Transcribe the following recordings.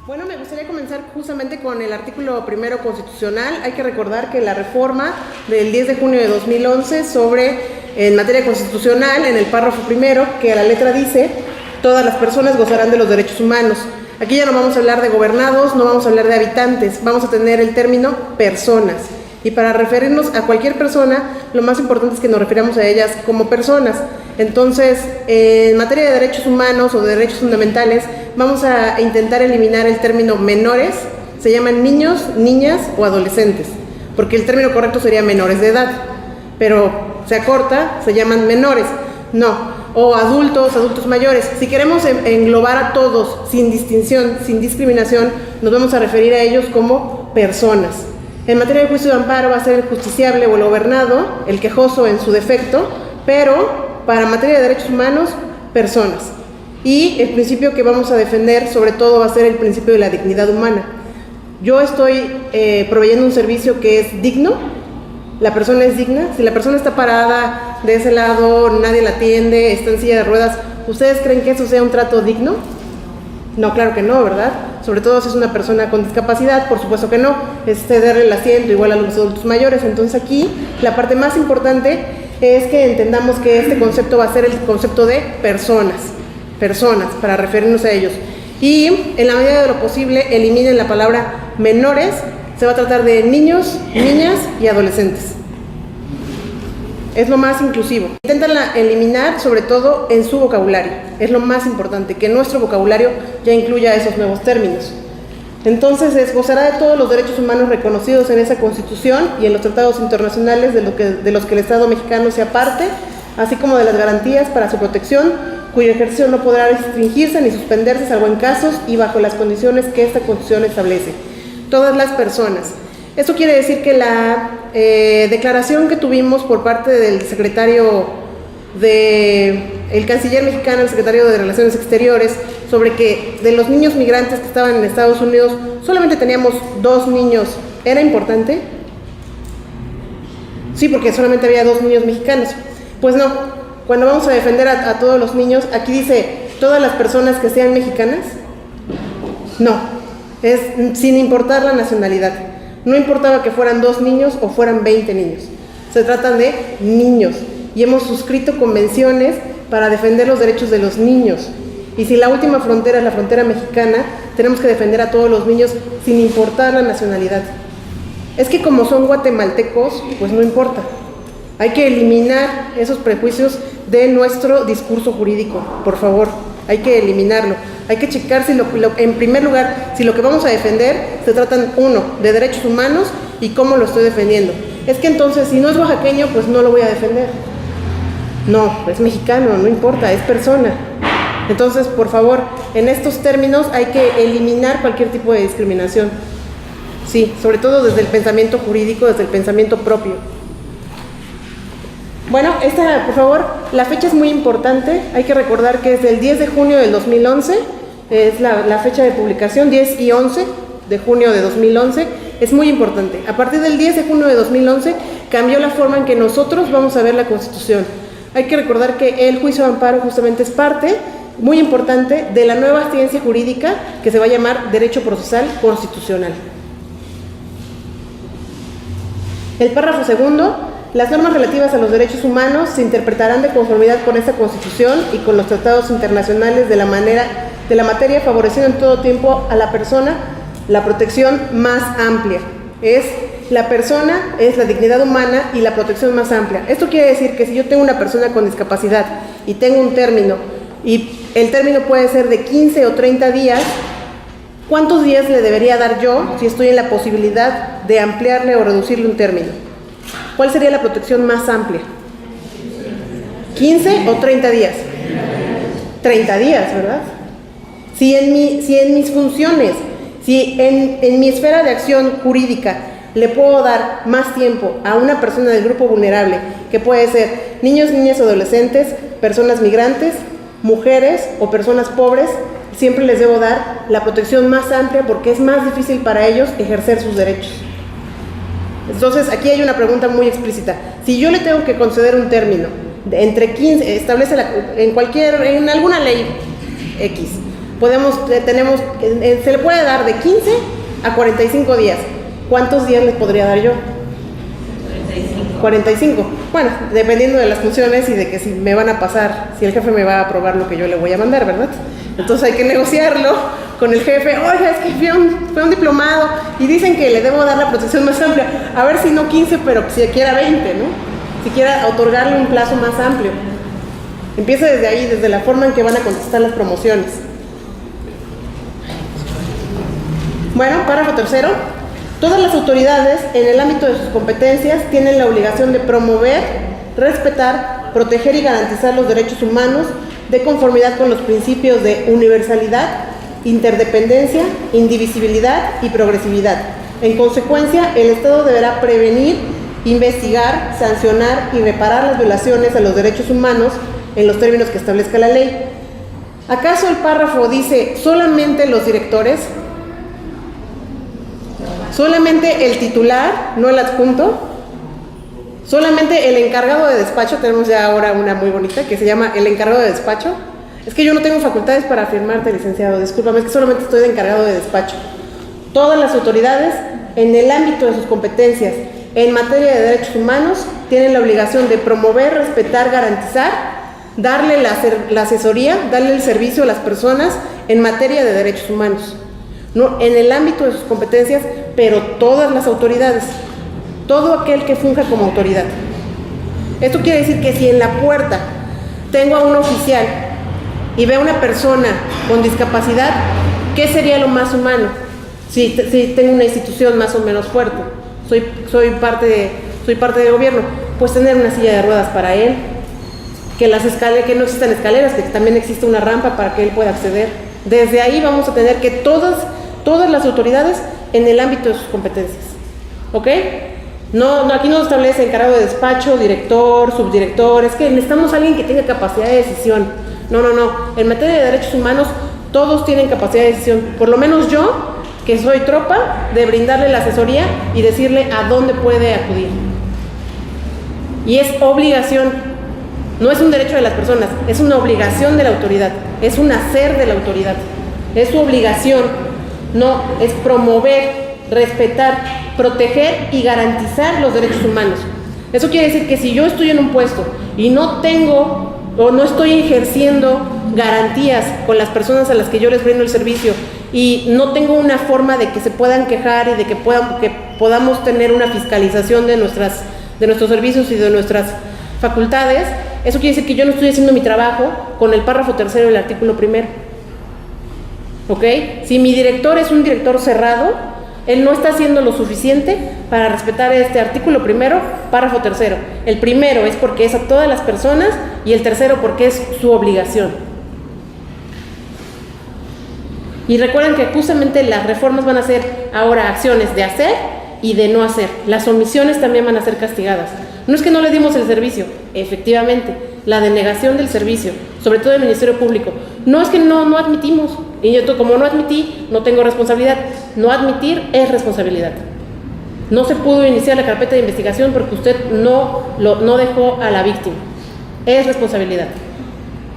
Bueno, me gustaría comenzar justamente con el artículo primero constitucional. Hay que recordar que la reforma del 10 de junio de 2011 en materia constitucional, en el párrafo primero, que a la letra dice, todas las personas gozarán de los derechos humanos. Aquí ya no vamos a hablar de gobernados, no vamos a hablar de habitantes, vamos a tener el término personas. Y para referirnos a cualquier persona, lo más importante es que nos refiramos a ellas como personas. Entonces, en materia de derechos humanos o de derechos fundamentales, vamos a intentar eliminar el término menores, se llaman niños, niñas o adolescentes, porque el término correcto sería menores de edad, pero se acorta, se llaman menores, o adultos mayores. Si queremos englobar a todos sin distinción, sin discriminación, nos vamos a referir a ellos como personas. En materia de juicio de amparo va a ser el justiciable o el gobernado, el quejoso en su defecto, pero para materia de derechos humanos, personas. Y el principio que vamos a defender sobre todo va a ser el principio de la dignidad humana. Yo estoy proveyendo un servicio que es digno, la persona es digna. Si la persona está parada de ese lado, nadie la atiende, está en silla de ruedas, ¿ustedes creen que eso sea un trato digno? No, claro que no, ¿verdad? Sobre todo si es una persona con discapacidad, por supuesto que no, es cederle el asiento igual a los adultos mayores. Entonces aquí la parte más importante es que entendamos que este concepto va a ser el concepto de personas, para referirnos a ellos. Y en la medida de lo posible eliminen la palabra menores, se va a tratar de niños, niñas y adolescentes. Es lo más inclusivo. Inténtanla eliminar, sobre todo en su vocabulario. Es lo más importante, que nuestro vocabulario ya incluya esos nuevos términos. Entonces, gozará de todos los derechos humanos reconocidos en esa Constitución y en los tratados internacionales de los que el Estado mexicano sea parte, así como de las garantías para su protección, cuyo ejercicio no podrá restringirse ni suspenderse salvo en casos y bajo las condiciones que esta Constitución establece. Todas las personas. Esto quiere decir que la declaración que tuvimos por parte del el canciller mexicano, el secretario de Relaciones Exteriores, sobre que de los niños migrantes que estaban en Estados Unidos, solamente teníamos 2 niños, ¿era importante? Sí, porque solamente había 2 niños mexicanos. Pues no, cuando vamos a defender a todos los niños, aquí dice, ¿todas las personas que sean mexicanas? No, es sin importar la nacionalidad. No importaba que fueran 2 niños o fueran 20 niños. Se tratan de niños y hemos suscrito convenciones para defender los derechos de los niños. Y si la última frontera es la frontera mexicana, tenemos que defender a todos los niños sin importar la nacionalidad. Es que como son guatemaltecos, pues no importa. Hay que eliminar esos prejuicios de nuestro discurso jurídico, por favor. Hay que eliminarlo. Hay que checar si en primer lugar, si lo que vamos a defender se tratan, de derechos humanos y cómo lo estoy defendiendo. Es que entonces, si no es oaxaqueño, pues no lo voy a defender. No, es mexicano, no importa, es persona. Entonces, por favor, en estos términos hay que eliminar cualquier tipo de discriminación. Sí, sobre todo desde el pensamiento jurídico, desde el pensamiento propio. Bueno, por favor, la fecha es muy importante. Hay que recordar que es del 10 de junio del 2011, es la fecha de publicación, 10 y 11 de junio de 2011. Es muy importante. A partir del 10 de junio de 2011 cambió la forma en que nosotros vamos a ver la Constitución. Hay que recordar que el juicio de amparo justamente es parte muy importante de la nueva ciencia jurídica que se va a llamar Derecho Procesal Constitucional. El párrafo segundo, las normas relativas a los derechos humanos se interpretarán de conformidad con esta Constitución y con los tratados internacionales de la materia, favoreciendo en todo tiempo a la persona la protección más amplia. La persona es la dignidad humana y la protección más amplia. Esto quiere decir que si yo tengo una persona con discapacidad y tengo un término, y el término puede ser de 15 o 30 días, ¿cuántos días le debería dar yo si estoy en la posibilidad de ampliarle o reducirle un término? ¿Cuál sería la protección más amplia? ¿15 o 30 días? 30 días, ¿verdad? Si en mis funciones, si en mi esfera de acción jurídica le puedo dar más tiempo a una persona del grupo vulnerable, que puede ser niños, niñas, adolescentes, personas migrantes, mujeres o personas pobres, siempre les debo dar la protección más amplia porque es más difícil para ellos ejercer sus derechos. Entonces, aquí hay una pregunta muy explícita. Si yo le tengo que conceder un término entre 15, establece en alguna ley X, Se le puede dar de 15 a 45 días. ¿Cuántos días les podría dar yo? 45. Bueno, dependiendo de las funciones y de que si me van a pasar, si el jefe me va a aprobar lo que yo le voy a mandar, ¿verdad? Entonces hay que negociarlo con el jefe. Oiga, es que fue un diplomado y dicen que le debo dar la protección más amplia. A ver si no 15, pero si quiera 20, ¿no? Si quiera otorgarle un plazo más amplio. Empieza desde ahí, desde la forma en que van a contestar las promociones. Bueno, párrafo tercero. Todas las autoridades, en el ámbito de sus competencias, tienen la obligación de promover, respetar, proteger y garantizar los derechos humanos de conformidad con los principios de universalidad, interdependencia, indivisibilidad y progresividad. En consecuencia, el Estado deberá prevenir, investigar, sancionar y reparar las violaciones a los derechos humanos en los términos que establezca la ley. ¿Acaso el párrafo dice solamente los directores? ¿Solamente el titular, no el adjunto? ¿Solamente el encargado de despacho? Tenemos ya ahora una muy bonita que se llama el encargado de despacho. Es que yo no tengo facultades para firmarte, licenciado, discúlpame, es que solamente estoy de encargado de despacho. Todas las autoridades, en el ámbito de sus competencias en materia de derechos humanos, tienen la obligación de promover, respetar, garantizar, darle la asesoría, darle el servicio a las personas en materia de derechos humanos. No, en el ámbito de sus competencias, pero todas las autoridades, todo aquel que funja como autoridad. Esto quiere decir que si en la puerta tengo a un oficial y veo a una persona con discapacidad, ¿qué sería lo más humano? Si tengo una institución más o menos fuerte, soy parte de gobierno, pues tener una silla de ruedas para él, que no existan escaleras, que también existe una rampa para que él pueda acceder. Desde ahí vamos a tener que todas las autoridades en el ámbito de sus competencias. ¿Ok? No, aquí no establece encargado de despacho, director, subdirector. Es que necesitamos a alguien que tenga capacidad de decisión. No. En materia de derechos humanos, todos tienen capacidad de decisión. Por lo menos yo, que soy tropa, de brindarle la asesoría y decirle a dónde puede acudir. Y es obligación. No es un derecho de las personas, es una obligación de la autoridad. Es un hacer de la autoridad. Es su obligación. No, es promover, respetar, proteger y garantizar los derechos humanos. Eso quiere decir que si yo estoy en un puesto y no tengo o no estoy ejerciendo garantías con las personas a las que yo les brindo el servicio y no tengo una forma de que se puedan quejar y de que podamos tener una fiscalización de nuestros servicios y de nuestras facultades, eso quiere decir que yo no estoy haciendo mi trabajo con el párrafo tercero del artículo primero. ¿Ok? Si mi director es un director cerrado, él no está haciendo lo suficiente para respetar este artículo primero, párrafo tercero. El primero es porque es a todas las personas y el tercero porque es su obligación. Y recuerden que justamente las reformas van a ser ahora acciones de hacer y de no hacer. Las omisiones también van a ser castigadas. No es que no le dimos el servicio, efectivamente, la denegación del servicio, sobre todo del Ministerio Público. No es que no admitimos, y yo como no admití, no tengo responsabilidad. No admitir es responsabilidad. No se pudo iniciar la carpeta de investigación porque usted no dejó a la víctima. Es responsabilidad.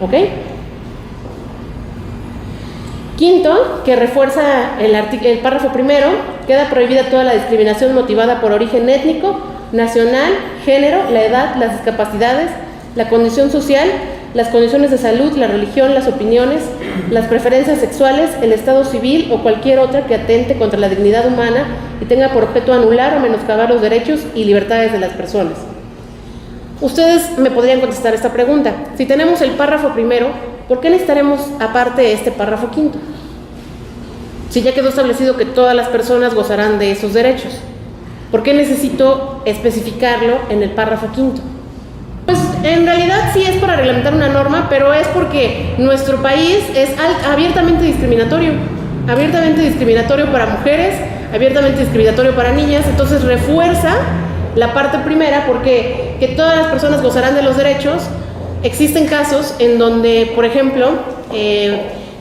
¿Ok? Quinto, que refuerza el párrafo primero, queda prohibida toda la discriminación motivada por origen étnico, nacional, género, la edad, las discapacidades, la condición social, las condiciones de salud, la religión, las opiniones, las preferencias sexuales, el estado civil o cualquier otra que atente contra la dignidad humana y tenga por objeto anular o menoscabar los derechos y libertades de las personas. Ustedes me podrían contestar esta pregunta. Si tenemos el párrafo primero, ¿por qué necesitaremos aparte este párrafo quinto? Si ya quedó establecido que todas las personas gozarán de esos derechos, ¿por qué necesito especificarlo en el párrafo quinto? Pues en realidad sí es para reglamentar una norma, pero es porque nuestro país es abiertamente discriminatorio para mujeres, abiertamente discriminatorio para niñas. Entonces refuerza la parte primera porque que todas las personas gozarán de los derechos. Existen casos en donde, por ejemplo,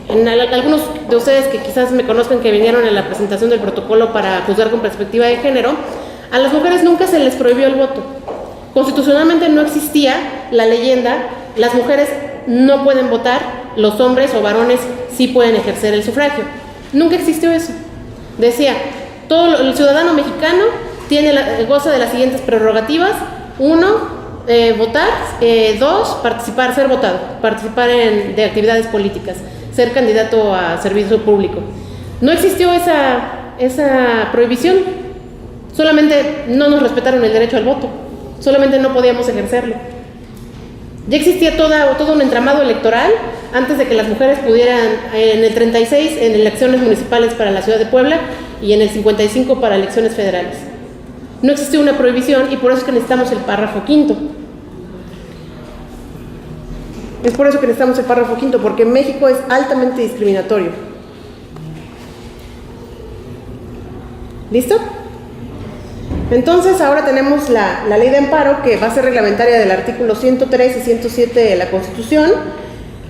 algunos de ustedes que quizás me conozcan que vinieron en la presentación del protocolo para juzgar con perspectiva de género, a las mujeres nunca se les prohibió el voto. Constitucionalmente no existía la leyenda, las mujeres no pueden votar, los hombres o varones sí pueden ejercer el sufragio. Nunca existió eso. Decía, todo el ciudadano mexicano goza de las siguientes prerrogativas: 1, votar; 2, participar, ser votado, participar de actividades políticas, ser candidato a servicio público. No existió esa prohibición, solamente no nos respetaron el derecho al voto, solamente no podíamos ejercerlo. Ya existía todo un entramado electoral antes de que las mujeres pudieran, en el 36 en elecciones municipales para la ciudad de Puebla y en el 55 para elecciones federales. No existió una prohibición y por eso es que necesitamos el párrafo quinto. Es por eso que necesitamos el párrafo quinto, porque México es altamente discriminatorio. ¿Listo? Entonces ahora tenemos la ley de amparo, que va a ser reglamentaria del artículo 103 y 107 de la Constitución.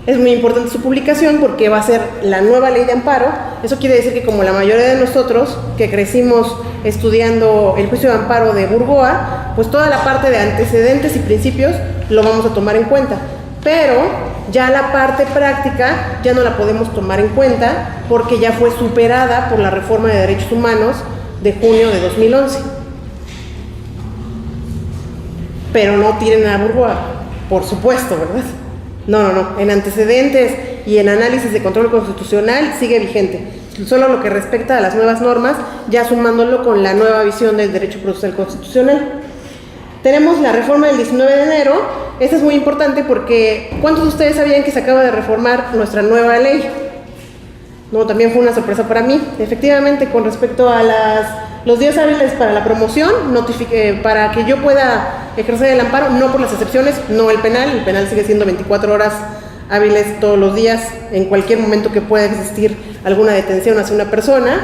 Es muy importante su publicación porque va a ser la nueva ley de amparo. Eso quiere decir que, como la mayoría de nosotros que crecimos estudiando el juicio de amparo de Burgoa, pues toda la parte de antecedentes y principios lo vamos a tomar en cuenta. Pero ya la parte práctica ya no la podemos tomar en cuenta porque ya fue superada por la reforma de derechos humanos de junio de 2011. Pero no tiren a Burgoa, por supuesto, ¿verdad? No. En antecedentes y en análisis de control constitucional sigue vigente. Solo lo que respecta a las nuevas normas, ya sumándolo con la nueva visión del derecho procesal constitucional. Tenemos la reforma del 19 de enero. Esta es muy importante porque ¿cuántos de ustedes sabían que se acaba de reformar nuestra nueva ley? No, también fue una sorpresa para mí. Efectivamente, con respecto a los días hábiles para la promoción, para que yo pueda ejercer el amparo, no por las excepciones, no el penal sigue siendo 24 horas hábiles todos los días, en cualquier momento que pueda existir alguna detención hacia una persona,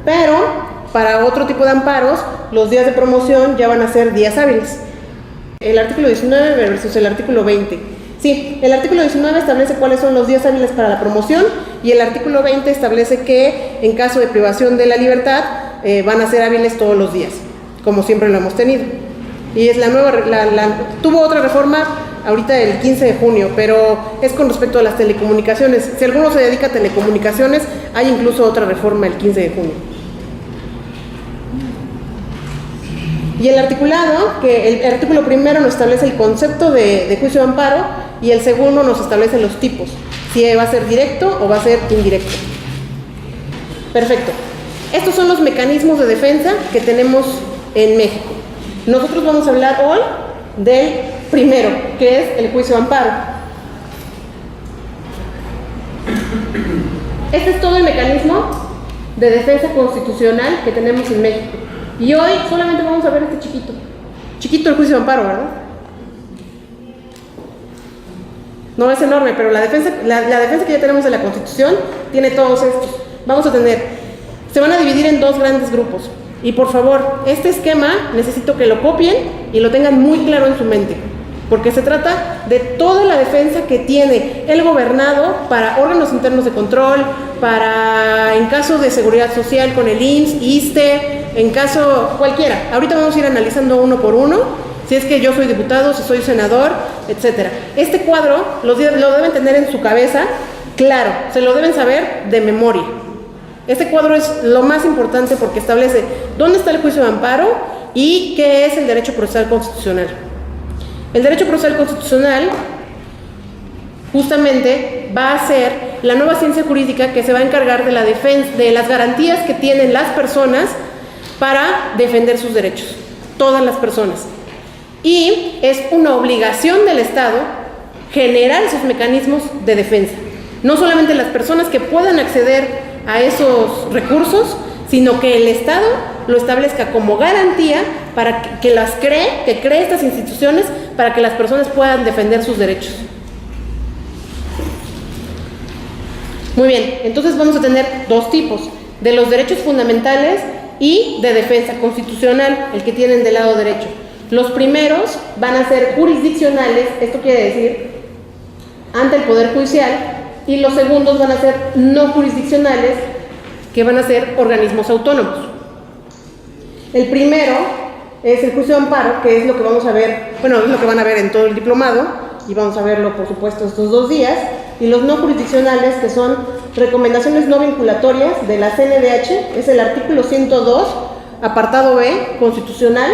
pero para otro tipo de amparos, los días de promoción ya van a ser días hábiles. El artículo 19 versus el artículo 20. Sí, el artículo 19 establece cuáles son los días hábiles para la promoción y el artículo 20 establece que en caso de privación de la libertad van a ser hábiles todos los días, como siempre lo hemos tenido. Y es la nueva, tuvo otra reforma ahorita el 15 de junio, pero es con respecto a las telecomunicaciones. Si alguno se dedica a telecomunicaciones, hay incluso otra reforma el 15 de junio. Y el articulado, que el artículo primero nos establece el concepto de juicio de amparo y el segundo nos establece los tipos, si va a ser directo o va a ser indirecto. Perfecto. Estos son los mecanismos de defensa que tenemos en México. Nosotros vamos a hablar hoy del primero, que es el juicio de amparo. Este es todo el mecanismo de defensa constitucional que tenemos en México. Y hoy solamente vamos a ver este chiquito el juicio de amparo, ¿verdad? No es enorme, pero la defensa que ya tenemos de la Constitución tiene todos estos. Se van a dividir en dos grandes grupos. Y por favor, este esquema necesito que lo copien y lo tengan muy claro en su mente, porque se trata de toda la defensa que tiene el gobernado para órganos internos de control, para en caso de seguridad social con el IMSS, ISSSTE, en caso cualquiera. Ahorita vamos a ir analizando uno por uno, si es que yo soy diputado, si soy senador, etcétera. Este cuadro lo deben tener en su cabeza, claro, se lo deben saber de memoria. Este cuadro es lo más importante porque establece dónde está el juicio de amparo y qué es el derecho procesal constitucional. El derecho procesal constitucional justamente va a ser la nueva ciencia jurídica que se va a encargar de la defensa, de las garantías que tienen las personas para defender sus derechos, todas las personas. Y es una obligación del Estado generar esos mecanismos de defensa. No solamente las personas que puedan acceder a esos recursos, sino que el Estado lo establezca como garantía para que cree estas instituciones para que las personas puedan defender sus derechos. Muy bien, entonces vamos a tener dos tipos, de los derechos fundamentales y de defensa constitucional, el que tienen del lado derecho. Los primeros van a ser jurisdiccionales, esto quiere decir ante el Poder Judicial, y los segundos van a ser no jurisdiccionales, que van a ser organismos autónomos. El primero es el juicio de amparo, que es lo que vamos a ver, es lo que van a ver en todo el diplomado, y vamos a verlo, por supuesto, estos 2 días, y los no jurisdiccionales, que son recomendaciones no vinculatorias de la CNDH, es el artículo 102, apartado B, constitucional,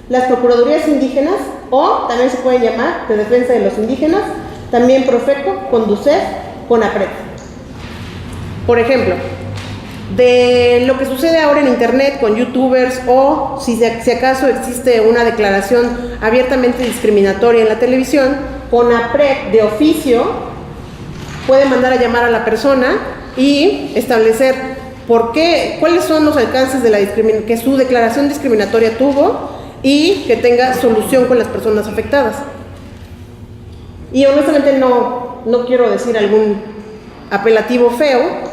las procuradurías indígenas, o también se pueden llamar de defensa de los indígenas, también Profeco, Conducef, CONAPRED. Por ejemplo, de lo que sucede ahora en internet con youtubers, o si acaso existe una declaración abiertamente discriminatoria en la televisión, CONAPRED de oficio puede mandar a llamar a la persona y establecer cuáles son los alcances de que su declaración discriminatoria tuvo y que tenga solución con las personas afectadas. Y honestamente no quiero decir algún apelativo feo,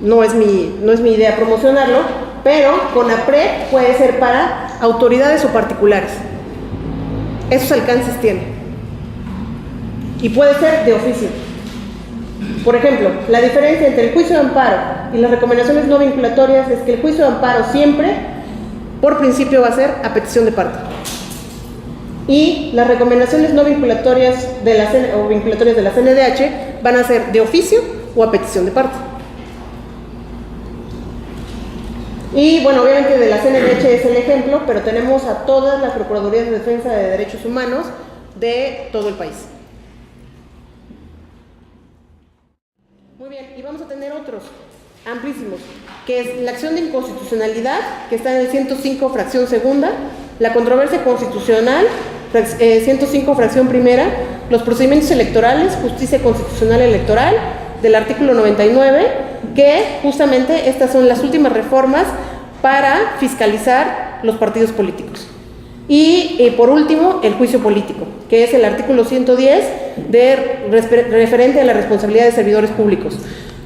no es mi idea promocionarlo, pero CONAPRED puede ser para autoridades o particulares. Esos alcances tiene. Y puede ser de oficio. Por ejemplo, la diferencia entre el juicio de amparo y las recomendaciones no vinculatorias es que el juicio de amparo siempre, por principio, va a ser a petición de parte. Y las recomendaciones no vinculatorias vinculatorias de la CNDH van a ser de oficio o a petición de parte. Y bueno, obviamente de la CNDH es el ejemplo, pero tenemos a todas las Procuradurías de Defensa de Derechos Humanos de todo el país. Muy bien, y vamos a tener otros amplísimos, que es la acción de inconstitucionalidad, que está en el 105 fracción segunda, la controversia constitucional, 105 fracción primera, los procedimientos electorales, justicia constitucional electoral, del artículo 99, que justamente estas son las últimas reformas para fiscalizar los partidos políticos. Y por último, el juicio político, que es el artículo 110 referente a la responsabilidad de servidores públicos.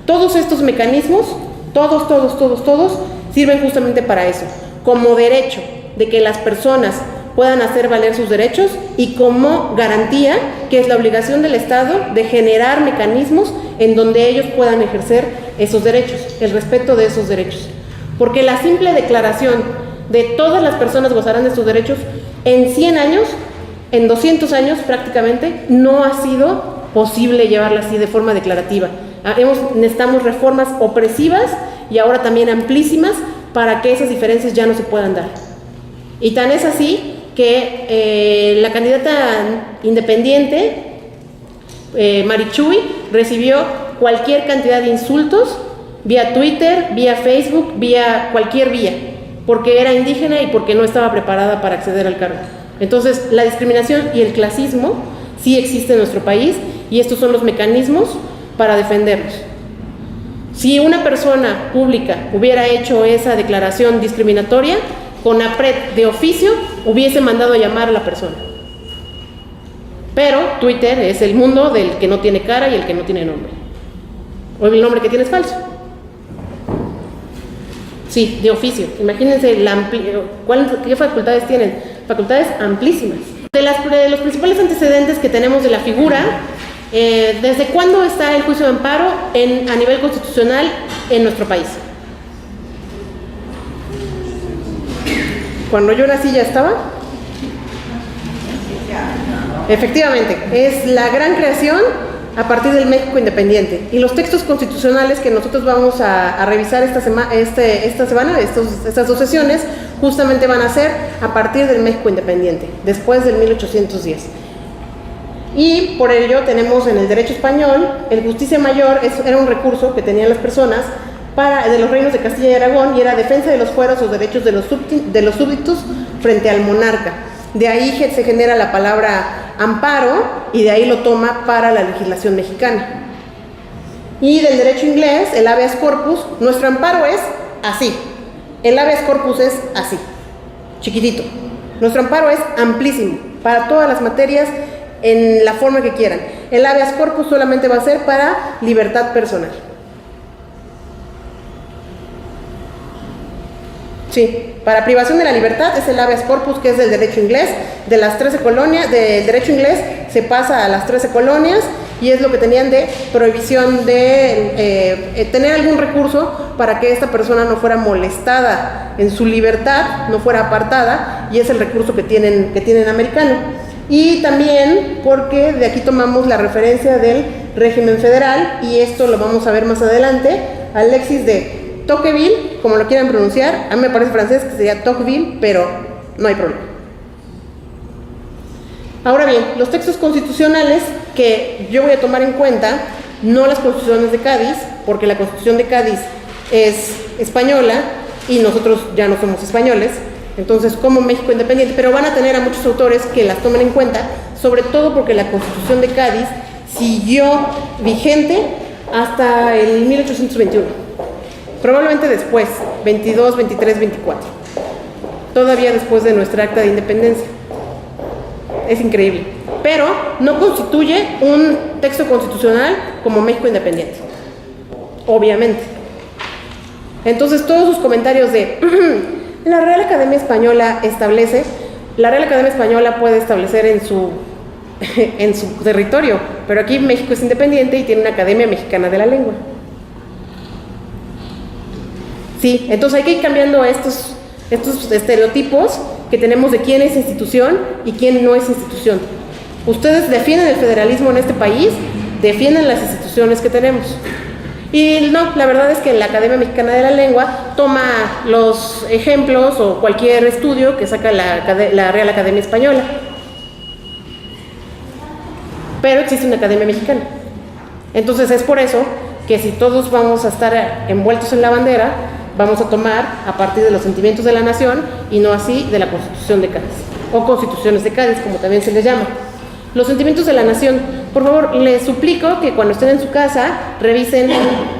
Todos estos mecanismos, todos, sirven justamente para eso, como derecho de que las personas puedan hacer valer sus derechos y como garantía que es la obligación del Estado de generar mecanismos en donde ellos puedan ejercer esos derechos, el respeto de esos derechos. Porque la simple declaración de todas las personas gozarán de sus derechos en 100 años, en 200 años prácticamente, no ha sido posible llevarla así de forma declarativa. Necesitamos reformas opresivas y ahora también amplísimas para que esas diferencias ya no se puedan dar. Y tan es así que la candidata independiente, Marichuy, recibió cualquier cantidad de insultos vía Twitter, vía Facebook, vía cualquier vía, porque era indígena y porque no estaba preparada para acceder al cargo. Entonces, la discriminación y el clasismo sí existe en nuestro país y estos son los mecanismos para defenderlos. Si una persona pública hubiera hecho esa declaración discriminatoria, CONAPRED de oficio hubiese mandado a llamar a la persona. Pero Twitter es el mundo del que no tiene cara y el que no tiene nombre. O el nombre que tiene es falso. Sí, de oficio. Imagínense qué facultades tienen. Facultades amplísimas. De los principales antecedentes que tenemos de la figura, ¿desde cuándo está el juicio de amparo a nivel constitucional en nuestro país? Cuando yo nací ya estaba. Efectivamente, es la gran creación a partir del México independiente. Y los textos constitucionales que nosotros vamos a revisar esta semana, estas dos sesiones, justamente van a ser a partir del México independiente, después del 1810. Y por ello tenemos en el derecho español, el justicia mayor era un recurso que tenían las personas de los reinos de Castilla y Aragón, y era defensa de los fueros o derechos de los súbditos frente al monarca. De ahí se genera la palabra amparo y de ahí lo toma para la legislación mexicana. Y del derecho inglés, el habeas corpus, nuestro amparo es así. El habeas corpus es así, chiquitito. Nuestro amparo es amplísimo, para todas las materias, en la forma que quieran. El habeas corpus solamente va a ser para libertad personal. Sí, para privación de la libertad es el habeas corpus, que es del derecho inglés, de las 13 colonias, del derecho inglés se pasa a las 13 colonias y es lo que tenían de prohibición de tener algún recurso para que esta persona no fuera molestada en su libertad, no fuera apartada, y es el recurso que tienen americano. Y también porque de aquí tomamos la referencia del régimen federal, y esto lo vamos a ver más adelante, Alexis de Tocqueville, como lo quieran pronunciar. A mí me parece francés, que sería Tocqueville, pero no hay problema. Ahora bien, los textos constitucionales que yo voy a tomar en cuenta, no las constituciones de Cádiz, porque la Constitución de Cádiz es española y nosotros ya no somos españoles, entonces como México independiente, pero van a tener a muchos autores que las tomen en cuenta, sobre todo porque la Constitución de Cádiz siguió vigente hasta el 1821, probablemente después, 22, 23, 24, todavía después de nuestra acta de independencia. Es increíble, pero no constituye un texto constitucional como México independiente, obviamente. Entonces todos sus comentarios de la Real Academia Española establece, la Real Academia Española puede establecer en su territorio, pero aquí México es independiente y tiene una Academia Mexicana de la Lengua. Sí, entonces hay que ir cambiando estos estereotipos que tenemos de quién es institución y quién no es institución. Ustedes defienden el federalismo en este país, defienden las instituciones que tenemos. Y no, la verdad es que la Academia Mexicana de la Lengua toma los ejemplos o cualquier estudio que saca la Real Academia Española. Pero existe una Academia Mexicana. Entonces es por eso que si todos vamos a estar envueltos en la bandera, vamos a tomar a partir de los sentimientos de la nación y no así de la Constitución de Cádiz, o constituciones de Cádiz, como también se les llama. Los sentimientos de la nación, por favor, les suplico que cuando estén en su casa revisen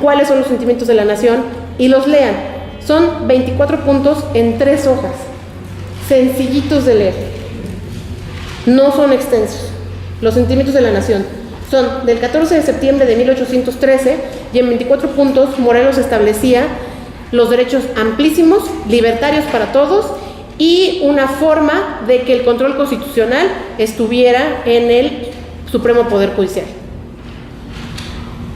cuáles son los sentimientos de la nación y los lean. Son 24 puntos en 3 hojas, sencillitos de leer, no son extensos. Los sentimientos de la nación son del 14 de septiembre de 1813 y en 24 puntos Morelos establecía los derechos amplísimos, libertarios para todos y una forma de que el control constitucional estuviera en el Supremo Poder Judicial.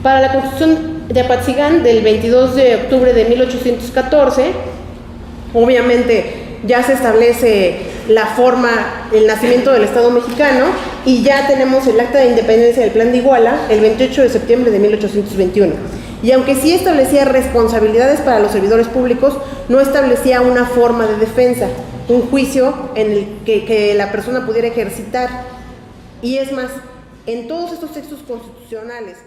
Para la Constitución de Apatzingán del 22 de octubre de 1814, obviamente ya se establece la forma, el nacimiento del Estado mexicano y ya tenemos el Acta de Independencia del Plan de Iguala el 28 de septiembre de 1821. Y aunque sí establecía responsabilidades para los servidores públicos, no establecía una forma de defensa, un juicio en el que la persona pudiera ejercitar. Y es más, en todos estos textos constitucionales